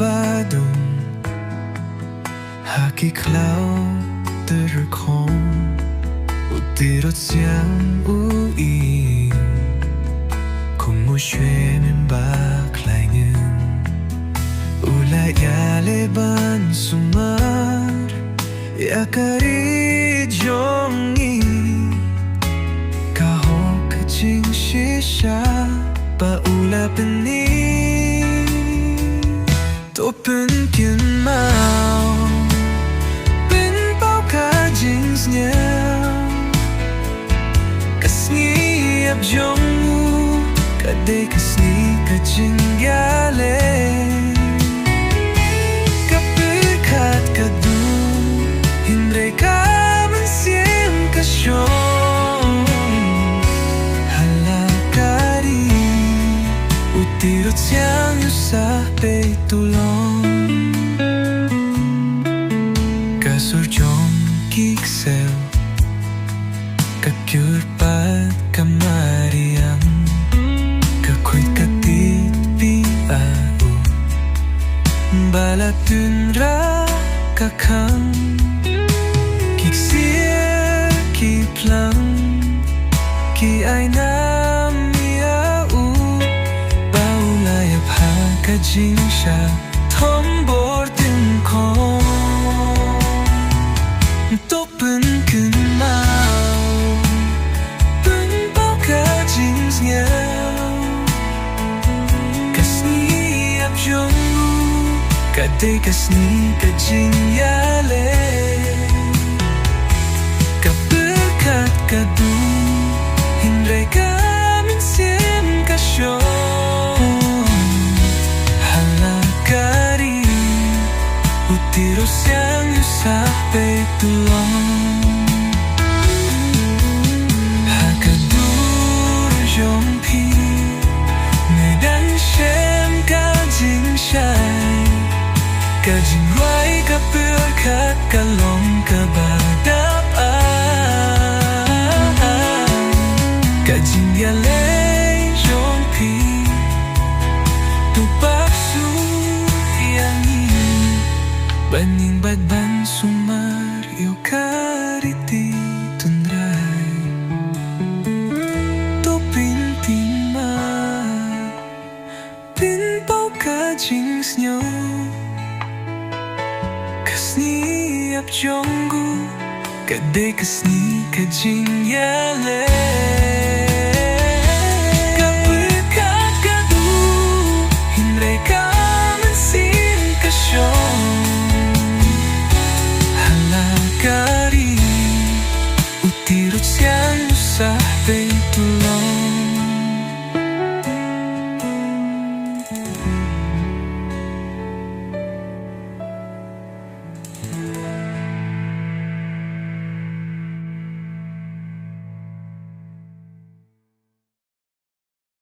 Sabadong hakiklau terkong utirot siyang uing kung mo xuemen baklay ngen ulay yaleban sumar yakari jongi kaho kaching shisha paula peni Open kin mau Pin bao ka jings nya Kasni ap jong mu Kadai kasni ka jing yale Kapikat ka du Hindray ka man siem ka syong Halakari Utirot siyang yusah pe tulong Kasurjong kiksel Kakyurpat kamariang Kakuit katit piau Balatun ra kakang Kiksir kiplang Ki ay nam miau Baulayap ha kajing siya Tombor din ko Topen kun mau Pun bao ka jings nhau Kasni ap jong mu Kadai kasni ka jing yale Kapekat ka du Hindray ka min siem ka syong Halakari Utiro siyang yusah pe tulong Hakadur jong pi Medan shem ka jing shai Ka jing ruai ka perkat ka long ka badap Ka jing yale jong pi Tupak su yang Baning badban sumar Yo kariti tunray To pintima Pinpao ka jings nyo Kasni ap jonggu Kadai kasni ka jing yale